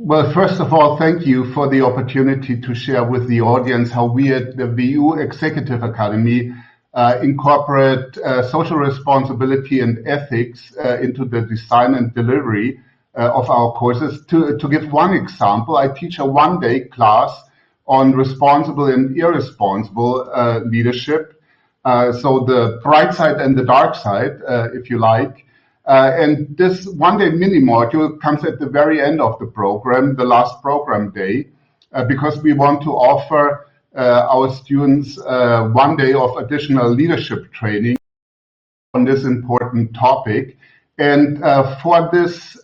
Well, first of all, thank you for the opportunity to share with the audience how we at the WU Executive Academy incorporate social responsibility and ethics into the design and delivery of our courses. To give one example, I teach a one-day class on responsible and irresponsible leadership. So the bright side and the dark side, if you like. And this one-day mini module comes at the very end of the program, the last program day, because we want to offer our students 1 day of additional leadership training on this important topic. And for this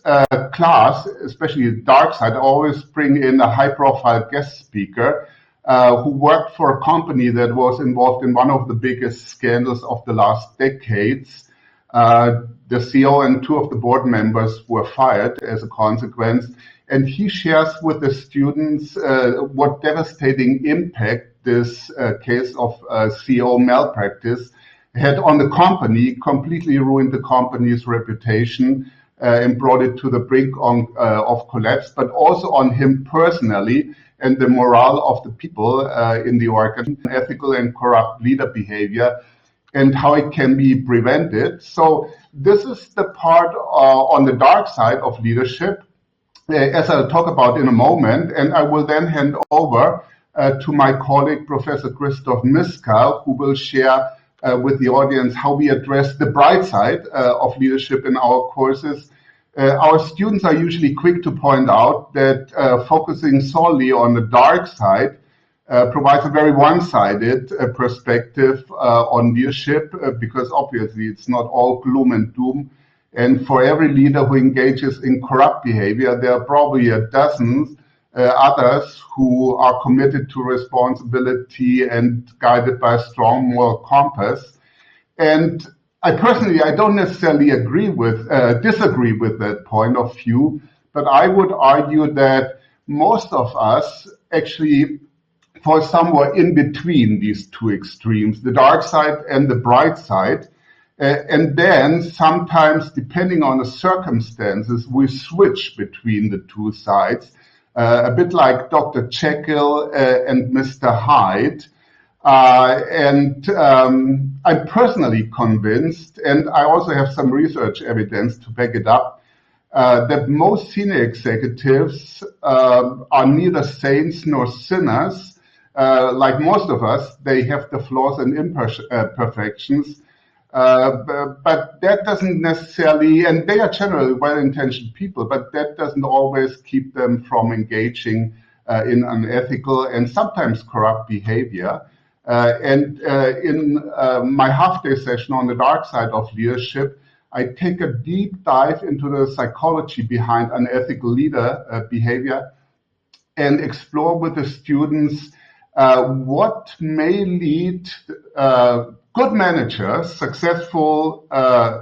class, especially the dark side, I always bring in a high-profile guest speaker who worked for a company that was involved in one of the biggest scandals of the last decades. The CEO and 2 of the board members were fired as a consequence. And he shares with the students what devastating impact this case of CEO malpractice had on the company, completely ruined the company's reputation and brought it to the brink of collapse, but also on him personally and the morale of the people in the organization, ethical and corrupt leader behavior, and how it can be prevented. So this is the part on the dark side of leadership, as I'll talk about in a moment, and I will then hand over to my colleague, Professor Christoph Miska, who will share with the audience how we address the bright side of leadership in our courses. Our students are usually quick to point out that focusing solely on the dark side provides a very one-sided perspective on leadership, because obviously it's not all gloom and doom. And for every leader who engages in corrupt behavior, there are probably a dozen others who are committed to responsibility and guided by a strong moral compass. And I don't necessarily disagree with that point of view, but I would argue that most of us actually fall somewhere in between these 2 extremes, the dark side and the bright side. And then sometimes, depending on the circumstances, we switch between the 2 sides, a bit like Dr. Jekyll and Mr. Hyde. I'm personally convinced, and I also have some research evidence to back it up, that most senior executives are neither saints nor sinners. Like most of us, they have the flaws and imperfections, but that doesn't necessarily, and they are generally well-intentioned people, but that doesn't always keep them from engaging in unethical and sometimes corrupt behavior. In my half-day session on the dark side of leadership, I take a deep dive into the psychology behind unethical leader behavior and explore with the students what may lead good managers, successful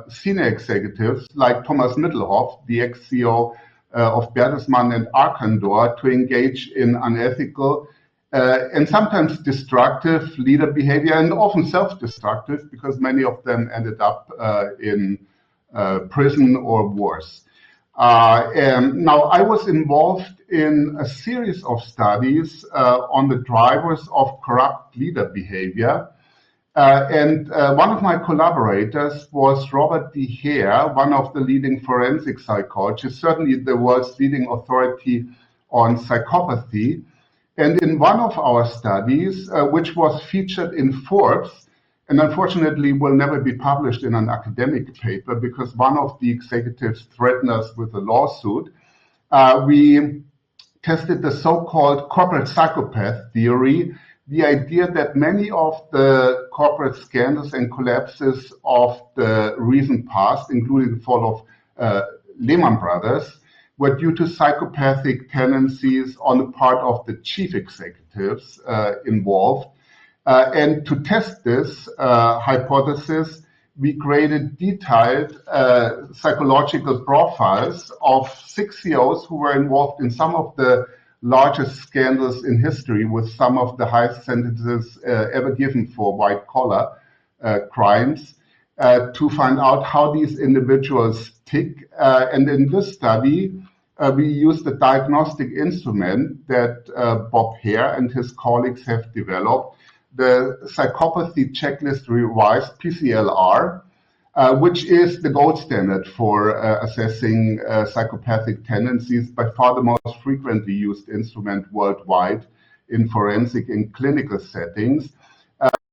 senior executives like Thomas Mittelhoff, the ex-CEO of Bertelsmann and Arcandor, to engage in unethical and sometimes destructive leader behavior, and often self-destructive, because many of them ended up in prison or worse. And now, I was involved in a series of studies on the drivers of corrupt leader behavior. And one of my collaborators was Robert D. Hare, one of the leading forensic psychologists, certainly the world's leading authority on psychopathy. And in one of our studies, which was featured in Forbes, and unfortunately will never be published in an academic paper because one of the executives threatened us with a lawsuit, we tested the so-called corporate psychopath theory, the idea that many of the corporate scandals and collapses of the recent past, including the fall of Lehman Brothers, were due to psychopathic tendencies on the part of the chief executives involved. And to test this hypothesis, we created detailed psychological profiles of 6 CEOs who were involved in some of the largest scandals in history, with some of the highest sentences ever given for white-collar crimes, to find out how these individuals tick. And in this study, we used a diagnostic instrument that Bob Hare and his colleagues have developed, the Psychopathy Checklist Revised, PCLR, which is the gold standard for assessing psychopathic tendencies, by far the most frequently used instrument worldwide in forensic and clinical settings.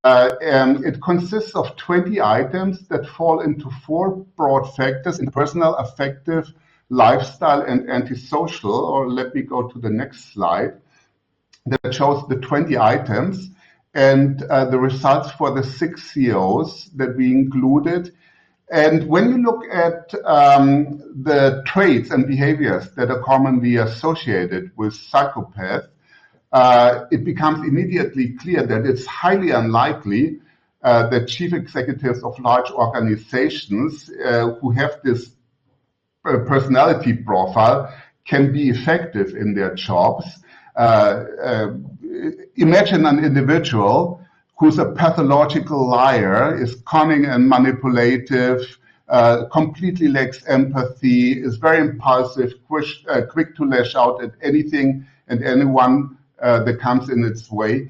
It consists of 20 items that fall into 4 broad factors: personal, affective, lifestyle, and antisocial. Or let me go to the next slide that shows the 20 items and the results for the 6 CEOs that we included. And when you look at the traits and behaviors that are commonly associated with psychopaths, it becomes immediately clear that it's highly unlikely that chief executives of large organizations who have this personality profile can be effective in their jobs. Imagine an individual who's a pathological liar, is cunning and manipulative, completely lacks empathy, is very impulsive, quick to lash out at anything and anyone that comes in its way.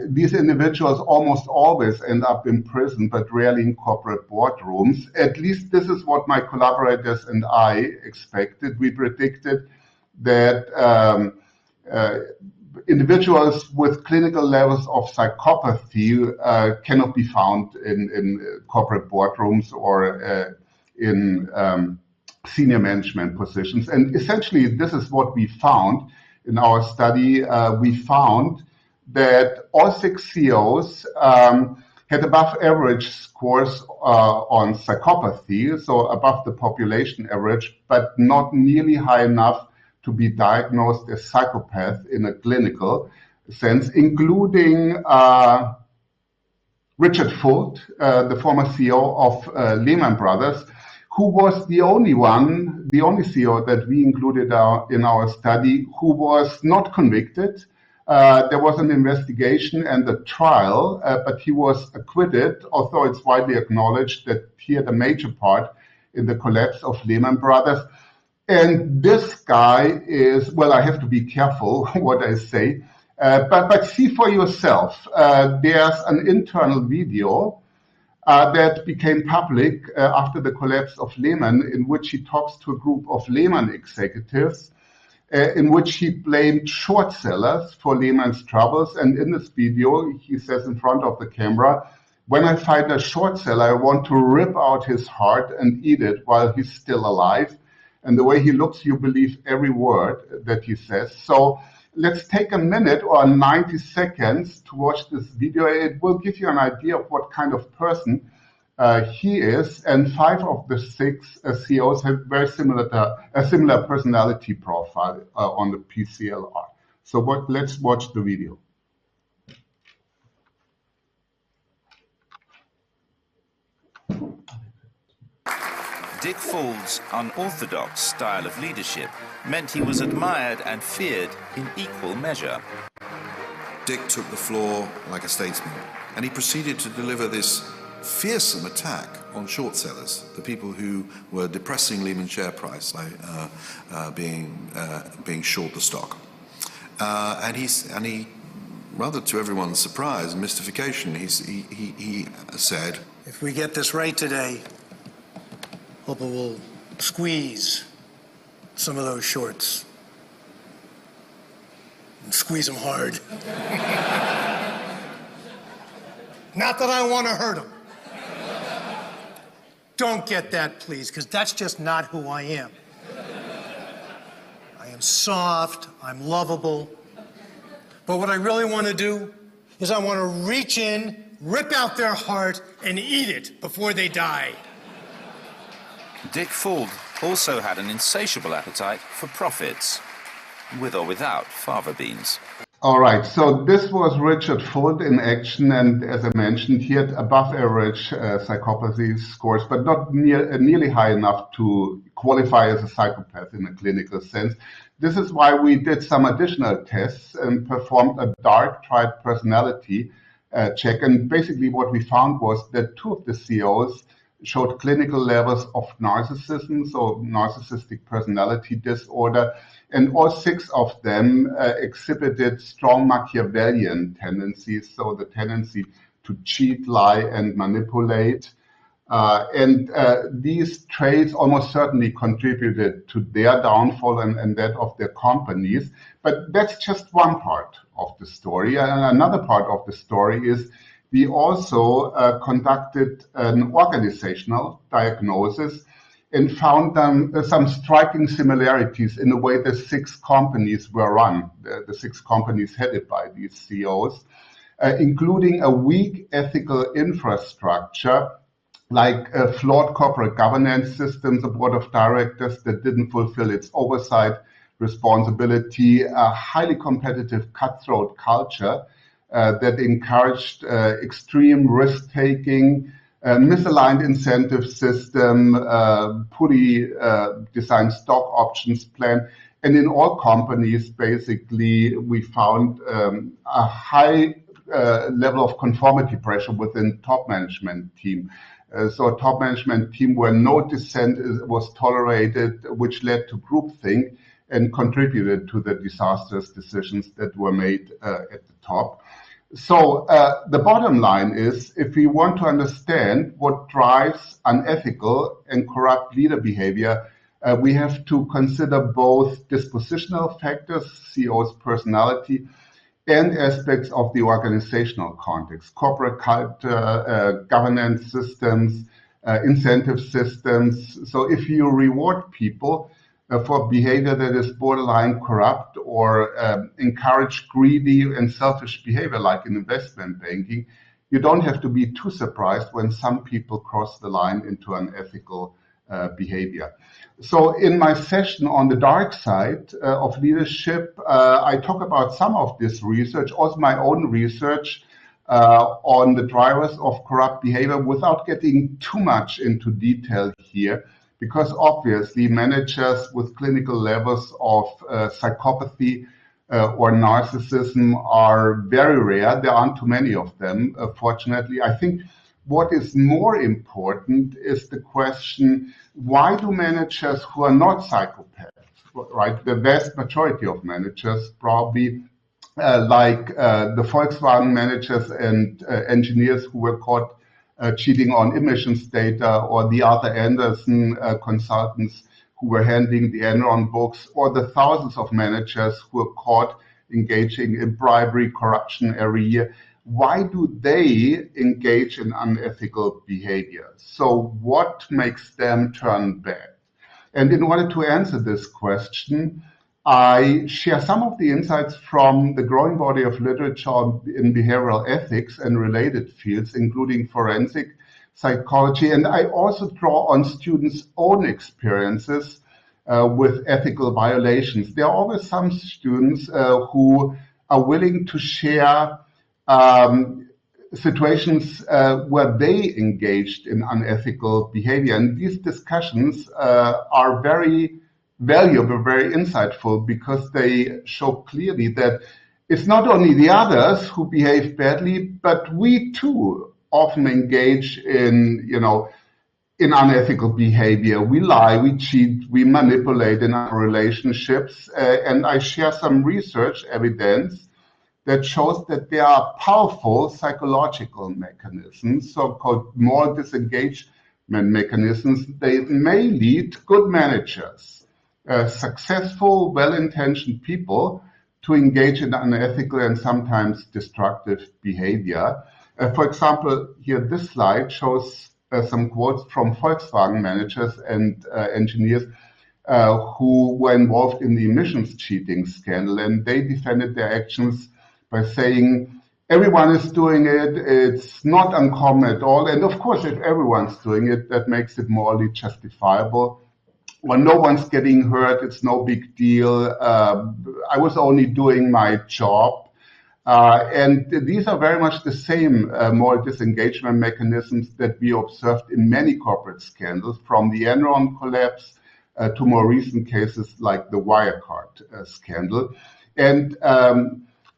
These individuals almost always end up in prison, but rarely in corporate boardrooms. At least this is what my collaborators and I expected. We predicted that individuals with clinical levels of psychopathy cannot be found in corporate boardrooms or in senior management positions. And essentially, this is what we found in our study. We found that all 6 CEOs had above average scores on psychopathy, so above the population average, but not nearly high enough to be diagnosed as psychopath in a clinical sense, including Richard Fuld, the former CEO of Lehman Brothers, who was the only CEO that we included in our study who was not convicted. There was an investigation and a trial, but he was acquitted, although it's widely acknowledged that he had a major part in the collapse of Lehman Brothers. And this guy is, well, I have to be careful what I say, but see for yourself. There's an internal video that became public after the collapse of Lehman, in which he talks to a group of Lehman executives, in which he blamed short sellers for Lehman's troubles. And in this video, he says in front of the camera, "When I find a short seller, I want to rip out his heart and eat it while he's still alive." And the way he looks, you believe every word that he says. So let's take a minute or 90 seconds to watch this video. It will give you an idea of what kind of person he is. And 5 of the 6 CEOs have very similar personality profile on the PCLR. So let's watch the video. Dick Fuld's unorthodox style of leadership meant he was admired and feared in equal measure. Dick took the floor like a statesman, and he proceeded to deliver this fearsome attack on short sellers, the people who were depressing Lehman's share price by being short the stock. And he, rather to everyone's surprise and mystification, he said, "If we get this right today, hope it will squeeze some of those shorts and squeeze them hard. Not that I want to hurt them. Don't get that, please, because that's just not who I am. I am soft, I'm lovable, but what I really want to do is I want to reach in, rip out their heart, and eat it before they die." Dick Fuld also had an insatiable appetite for profits, with or without fava beans. All right, so this was Richard Fuld in action, and as I mentioned, he had above average psychopathy scores, but not nearly high enough to qualify as a psychopath in a clinical sense. This is why we did some additional tests and performed a dark triad personality check, and basically what we found was that 2 of the CEOs showed clinical levels of narcissism, so narcissistic personality disorder, and all 6 of them exhibited strong Machiavellian tendencies, so the tendency to cheat, lie, and manipulate. These traits almost certainly contributed to their downfall and that of their companies. But that's just one part of the story. And another part of the story is we also conducted an organizational diagnosis and found some striking similarities in the way the 6 companies were run, the 6 companies headed by these CEOs, including a weak ethical infrastructure, like flawed corporate governance systems, a board of directors that didn't fulfill its oversight responsibility, a highly competitive cutthroat culture that encouraged extreme risk-taking, misaligned incentive system, poorly designed stock options plan. And in all companies, basically, we found a high level of conformity pressure within top management team. So a top management team where no dissent was tolerated, which led to groupthink and contributed to the disastrous decisions that were made at the top. So the bottom line is, if we want to understand what drives unethical and corrupt leader behavior, we have to consider both dispositional factors, CEO's personality, and aspects of the organizational context, corporate culture, governance systems, incentive systems. So if you reward people for behavior that is borderline corrupt or encourage greedy and selfish behavior like in investment banking, you don't have to be too surprised when some people cross the line into unethical behavior. So in my session on the dark side of leadership, I talk about some of this research, also my own research on the drivers of corrupt behavior without getting too much into detail here, because obviously managers with clinical levels of psychopathy or narcissism are very rare. There aren't too many of them, fortunately. I think what is more important is the question, why do managers who are not psychopaths, right? The vast majority of managers probably like the Volkswagen managers and engineers who were caught cheating on emissions data, or the Arthur Andersen consultants who were handling the Enron books, or the thousands of managers who were caught engaging in bribery, corruption every year. Why do they engage in unethical behavior? So what makes them turn bad? And in order to answer this question, I share some of the insights from the growing body of literature in behavioral ethics and related fields, including forensic psychology. And I also draw on students' own experiences with ethical violations. There are always some students who are willing to share situations where they engaged in unethical behavior. And these discussions are very valuable, very insightful, because they show clearly that it's not only the others who behave badly, but we too often engage in, in unethical behavior. We lie, we cheat, we manipulate in our relationships. And I share some research evidence that shows that there are powerful psychological mechanisms, so-called moral disengagement mechanisms. They may lead good managers, successful, well-intentioned people, to engage in unethical and sometimes destructive behavior. For example, here this slide shows some quotes from Volkswagen managers and engineers who were involved in the emissions cheating scandal, and they defended their actions by saying, everyone is doing it, it's not uncommon at all. And of course, if everyone's doing it, that makes it morally justifiable. When no one's getting hurt, it's no big deal. I was only doing my job. And these are very much the same moral disengagement mechanisms that we observed in many corporate scandals, from the Enron collapse to more recent cases like the Wirecard scandal. And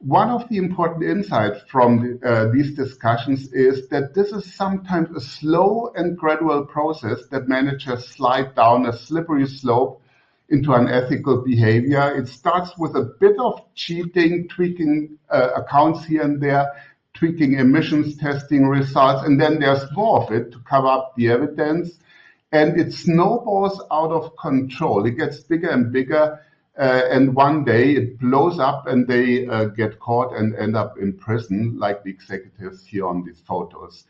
One of the important insights from these discussions is that this is sometimes a slow and gradual process that managers slide down a slippery slope into unethical behavior. It starts with a bit of cheating, tweaking accounts here and there, tweaking emissions testing results, and then there's more of it to cover up the evidence. And it snowballs out of control. It gets bigger and bigger. And one day it blows up and they get caught and end up in prison, like the executives here on these photos.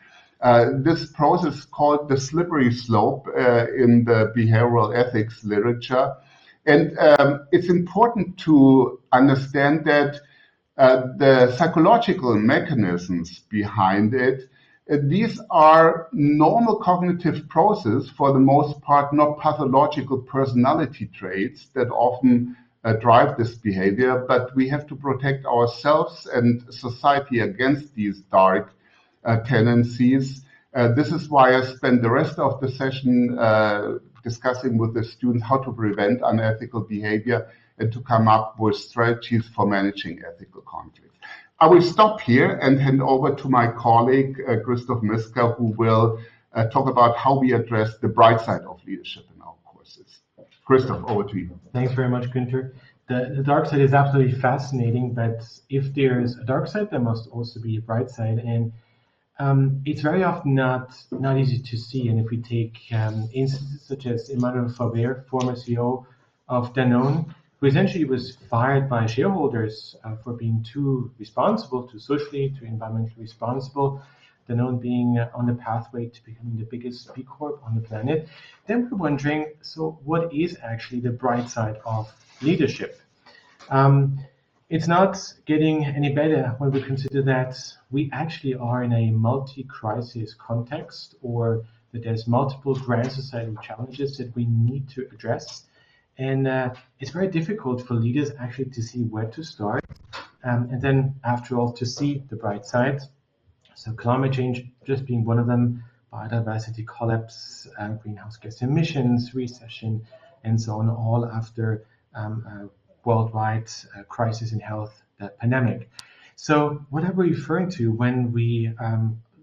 This process is called the slippery slope in the behavioral ethics literature. And it's important to understand that the psychological mechanisms behind it, these are normal cognitive processes, for the most part, not pathological personality traits that often drive this behavior, but we have to protect ourselves and society against these dark tendencies. This is why I spent the rest of the session discussing with the students how to prevent unethical behavior and to come up with strategies for managing ethical conflicts. I will stop here and hand over to my colleague, Christoph Miska, who will talk about how we address the bright side of leadership in our courses. Christoph, over to you. Thanks very much, Günther. The dark side is absolutely fascinating, but if there's a dark side, there must also be a bright side. And it's very often not easy to see. And if we take instances such as Emmanuel Faber, former CEO of Danone, who essentially was fired by shareholders for being too responsible, too socially, too environmentally responsible, Danone being on the pathway to becoming the biggest B Corp on the planet, then we're wondering, so what is actually the bright side of leadership? It's not getting any better when we consider that we actually are in a multi-crisis context, or that there's multiple grand societal challenges that we need to address. And it's very difficult for leaders actually to see where to start. And then, after all, to see the bright side. So climate change just being one of them, biodiversity collapse, greenhouse gas emissions, recession, and so on, all after a worldwide crisis in health, the pandemic. So what are we referring to when we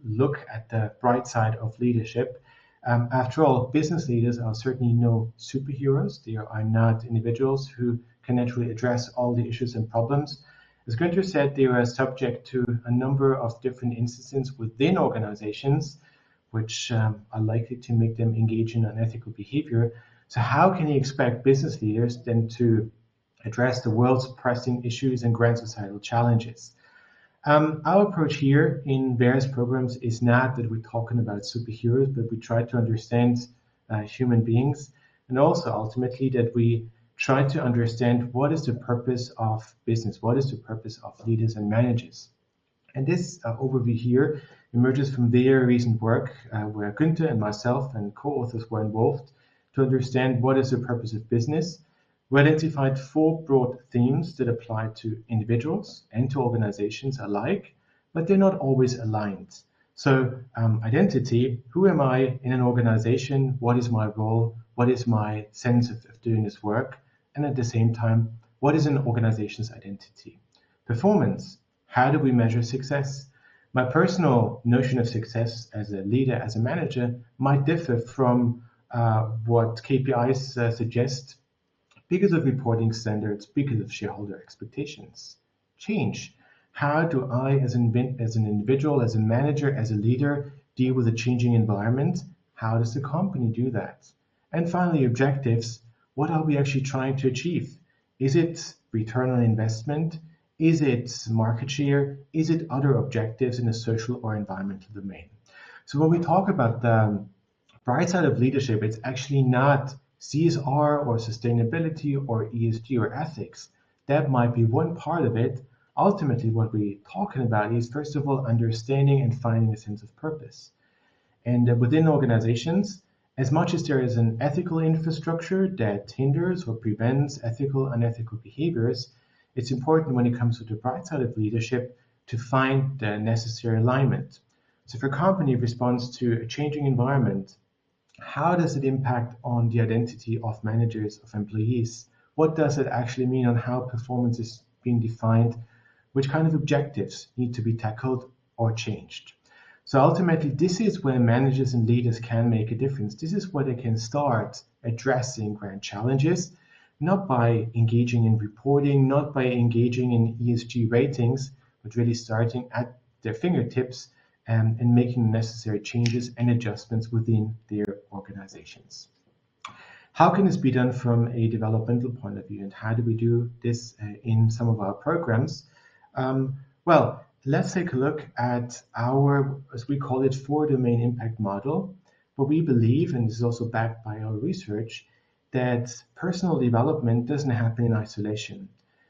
look at the bright side of leadership? After all, business leaders are certainly no superheroes. They are not individuals who can naturally address all the issues and problems. As Günther said, they are subject to a number of different instances within organizations, which are likely to make them engage in unethical behavior. So how can you expect business leaders then to address the world's pressing issues and grand societal challenges? Our approach here in various programs is not that we're talking about superheroes, but we try to understand human beings, and also ultimately that we try to understand what is the purpose of business, what is the purpose of leaders and managers. And this overview here emerges from their recent work where Günther and myself and co-authors were involved to understand what is the purpose of business. We identified 4 broad themes that apply to individuals and to organizations alike, but they're not always aligned. So identity, who am I in an organization? What is my role? What is my sense of doing this work? And at the same time, what is an organization's identity? Performance, how do we measure success? My personal notion of success as a leader, as a manager, might differ from what KPIs suggest, because of reporting standards, because of shareholder expectations. Change. How do I, as an individual, as a manager, as a leader, deal with a changing environment? How does the company do that? And finally, objectives. What are we actually trying to achieve? Is it return on investment? Is it market share? Is it other objectives in a social or environmental domain? So when we talk about the bright side of leadership, it's actually not CSR or sustainability or ESG or ethics. That might be one part of it. Ultimately, what we're talking about is, first of all, understanding and finding a sense of purpose. And within organizations, as much as there is an ethical infrastructure that hinders or prevents ethical and unethical behaviors, it's important when it comes to the bright side of leadership to find the necessary alignment. So if a company responds to a changing environment, how does it impact on the identity of managers, of employees? What does it actually mean on how performance is being defined which kind of objectives need to be tackled or changed. So ultimately, this is where managers and leaders can make a difference. This is where they can start addressing grand challenges, not by engaging in reporting, not by engaging in ESG ratings, but really starting at their fingertips and making the necessary changes and adjustments within their organizations. How can this be done from a developmental point of view, and how do we do this in some of our programs? Well, let's take a look at our, as we call it, 4-domain impact model, where we believe, and this is also backed by our research, that personal development doesn't happen in isolation.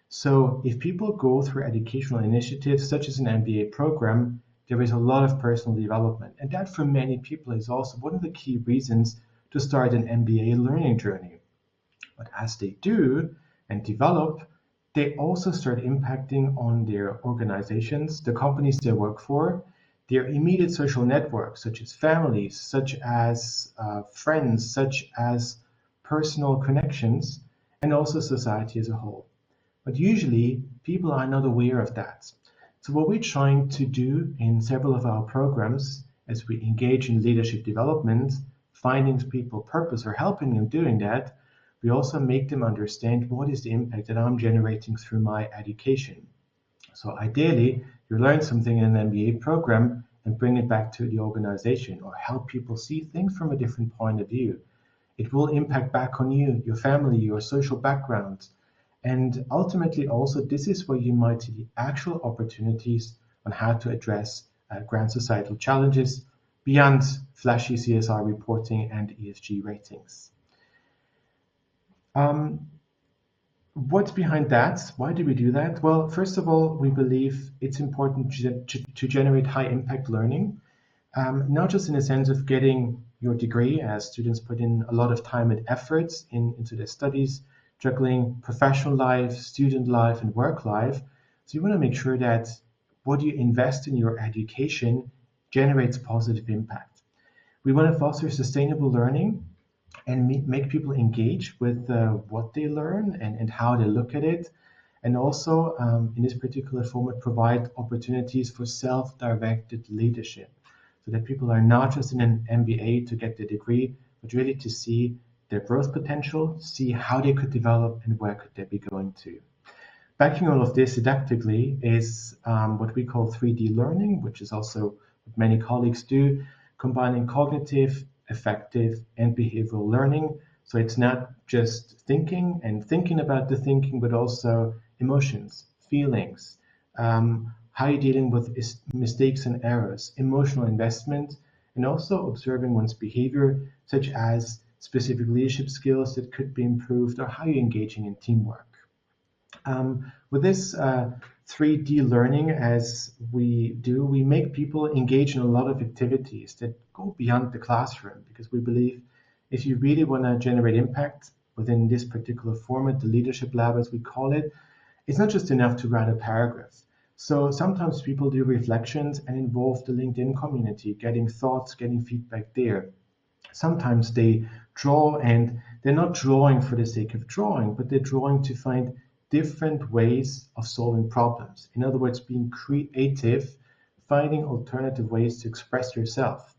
So if people go through educational initiatives such as an MBA program, there is a lot of personal development. And that for many people is also one of the key reasons to start an MBA learning journey. But as they do and develop, they also start impacting on their organizations, the companies they work for, their immediate social networks, such as families, such as friends, such as personal connections, and also society as a whole. But usually, people are not aware of that. So what we're trying to do in several of our programs, as we engage in leadership development, finding people purpose or helping them doing that, we also make them understand what is the impact that I'm generating through my education. So ideally, you learn something in an MBA program and bring it back to the organization, or help people see things from a different point of view. It will impact back on you, your family, your social background. And ultimately also, this is where you might see the actual opportunities on how to address grand societal challenges beyond flashy CSR reporting and ESG ratings. What's behind that? Why do we do that? Well, first of all, we believe it's important to generate high impact learning, not just in the sense of getting your degree, as students put in a lot of time and efforts into their studies, juggling professional life, student life, and work life. So you want to make sure that what you invest in your education generates positive impact. We want to foster sustainable learning and make people engage with what they learn and how they look at it. And also, in this particular format, provide opportunities for self-directed leadership, so that people are not just in an MBA to get the degree, but really to see their growth potential, see how they could develop and where could they be going to. Backing all of this didactically is what we call 3D learning, which is also what many colleagues do, combining cognitive, affective, and behavioral learning. So it's not just thinking and thinking about the thinking, but also emotions, feelings, how you're dealing with mistakes and errors, emotional investment, and also observing one's behavior, such as specific leadership skills that could be improved, or how you're engaging in teamwork. With this 3D learning, as we do, we make people engage in a lot of activities that go beyond the classroom, because we believe if you really want to generate impact within this particular format, the leadership lab as we call it, it's not just enough to write a paragraph. So sometimes people do reflections and involve the LinkedIn community, getting thoughts, getting feedback there. Sometimes they draw, and they're not drawing for the sake of drawing, but they're drawing to find different ways of solving problems. In other words, being creative, finding alternative ways to express yourself.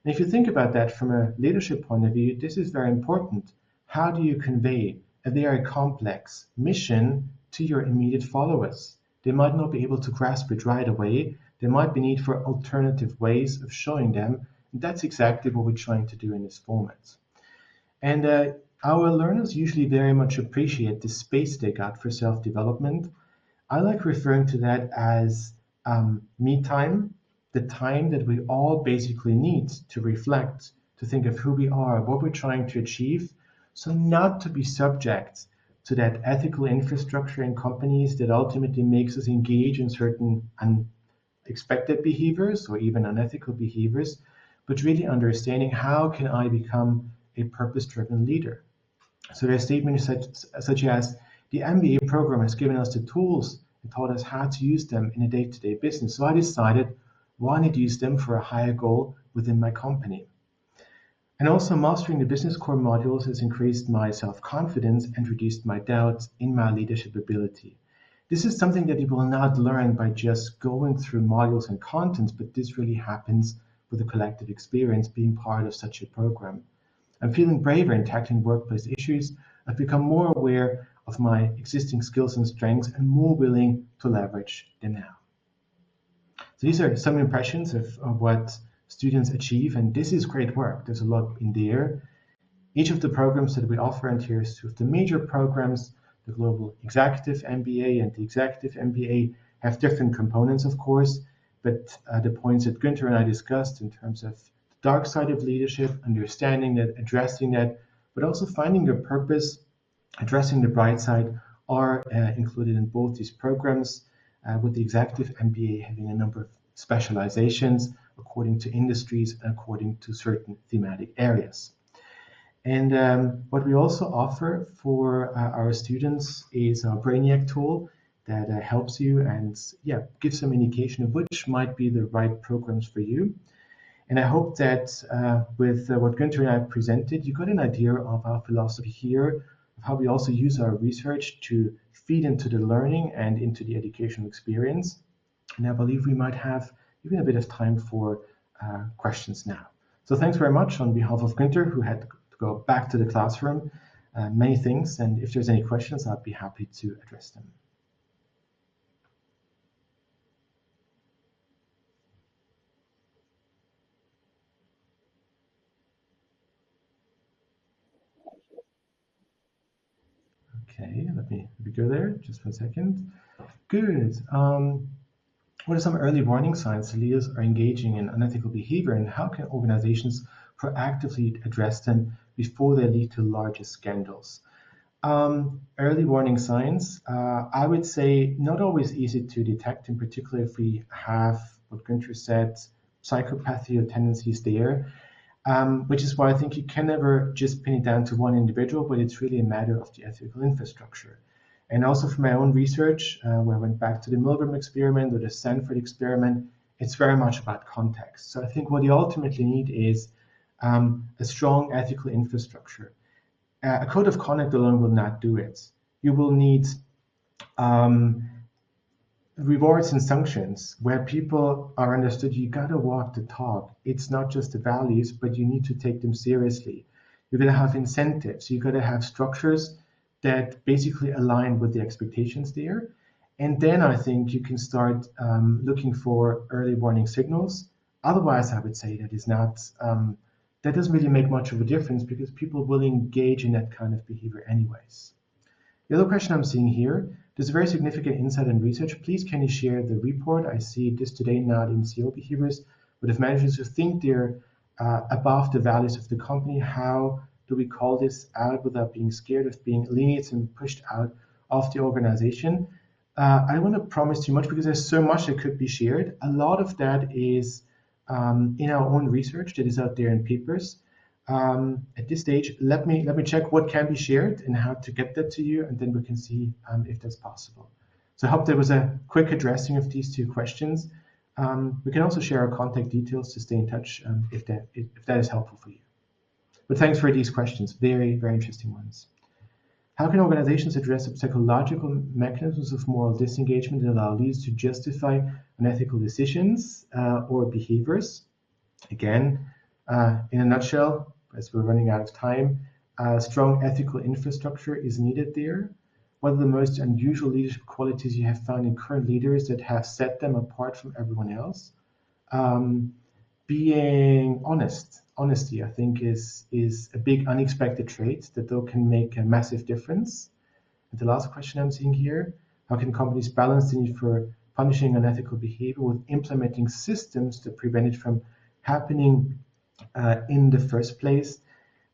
And if you think about that from a leadership point of view, this is very important. How do you convey a very complex mission to your immediate followers? They might not be able to grasp it right away. There might be need for alternative ways of showing them. And that's exactly what we're trying to do in this format. And our learners usually very much appreciate the space they got for self-development. I like referring to that as me time, the time that we all basically need to reflect, to think of who we are, what we're trying to achieve, so not to be subject to that ethical infrastructure in companies that ultimately makes us engage in certain unexpected behaviors or even unethical behaviors, but really understanding how can I become a purpose-driven leader. So their statement is such as, the MBA program has given us the tools and taught us how to use them in a day-to-day business. So I decided, why not use them for a higher goal within my company? And also, mastering the business core modules has increased my self-confidence and reduced my doubts in my leadership ability. This is something that you will not learn by just going through modules and contents, but this really happens with a collective experience being part of such a program. I'm feeling braver in tackling workplace issues. I've become more aware of my existing skills and strengths and more willing to leverage them now. So these are some impressions of what students achieve, and this is great work. There's a lot in there. Each of the programs that we offer, and here's two of the major programs, the Global Executive MBA and the Executive MBA, have different components, of course, but the points that Günther and I discussed in terms of the dark side of leadership, understanding that, addressing that, but also finding your purpose, addressing the bright side, are included in both these programs, with the Executive MBA having a number of specializations according to industries and according to certain thematic areas. And what we also offer for our students is our Brainiac tool that helps you and gives some indication of which might be the right programs for you. And I hope that with what Günther and I presented, you got an idea of our philosophy here, of how we also use our research to feed into the learning and into the educational experience. And I believe we might have even a bit of time for questions now. So thanks very much on behalf of Günther, who had to go back to the classroom. Many things, and if there's any questions, I'd be happy to address them. Okay, let me go there just for a second. Good. What are some early warning signs that leaders are engaging in unethical behavior, and how can organizations proactively address them before they lead to larger scandals? Early warning signs, I would say not always easy to detect, in particular if we have, what Günther said, psychopathy or tendencies there, which is why I think you can never just pin it down to one individual, but it's really a matter of the ethical infrastructure. And also from my own research, where I went back to the Milgram experiment or the Stanford experiment, it's very much about context. So I think what you ultimately need is a strong ethical infrastructure. A code of conduct alone will not do it. You will need rewards and sanctions where people are understood. You got to walk the talk. It's not just the values, but you need to take them seriously. You're going to have incentives. You got to have structures that basically align with the expectations there. And then I think you can start looking for early warning signals. Otherwise, I would say that is not, that doesn't really make much of a difference because people will engage in that kind of behavior anyways. The other question I'm seeing here, there's a very significant insight in research. Please, can you share the report? I see this today not in CEO behaviors, but if managers who think they're above the values of the company, how do we call this out without being scared of being alienated and pushed out of the organization? I don't want to promise too much because there's so much that could be shared. A lot of that is in our own research that is out there in papers. At this stage, let me check what can be shared and how to get that to you, and then we can see if that's possible. So I hope there was a quick addressing of these two questions. We can also share our contact details to stay in touch if that is helpful for you. But thanks for these questions, very, very interesting ones. How can organizations address the psychological mechanisms of moral disengagement that allow leaders to justify unethical decisions or behaviors? Again, in a nutshell, as we're running out of time, a strong ethical infrastructure is needed there. What are the most unusual leadership qualities you have found in current leaders that have set them apart from everyone else? Being honest. Honesty, I think, is a big unexpected trait that though can make a massive difference. And the last question I'm seeing here, how can companies balance the need for punishing unethical behavior with implementing systems to prevent it from happening in the first place?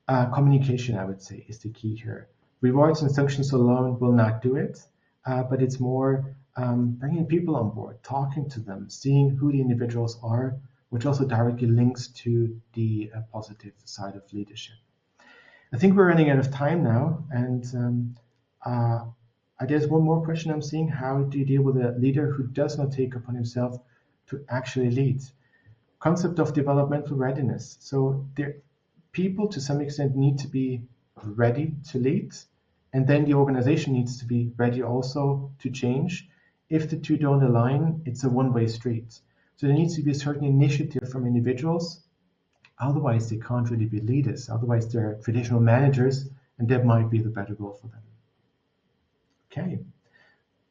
Communication, I would say, is the key here. Rewards and sanctions alone will not do it, but it's more bringing people on board, talking to them, seeing who the individuals are, which also directly links to the positive side of leadership. I think we're running out of time now, and there's one more question I'm seeing. How do you deal with a leader who does not take upon himself to actually lead? Concept of developmental readiness. So people to some extent need to be ready to lead. And then the organization needs to be ready also to change. If the two don't align, it's a one-way street. So there needs to be a certain initiative from individuals. Otherwise, they can't really be leaders. Otherwise, they're traditional managers, and that might be the better role for them. Okay.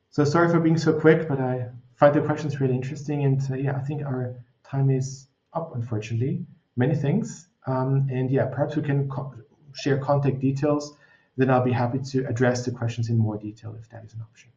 So sorry for being so quick, but I find the questions really interesting. And yeah, I think our time is up, unfortunately. Many thanks. And yeah, perhaps we can share contact details. Then I'll be happy to address the questions in more detail if that is an option.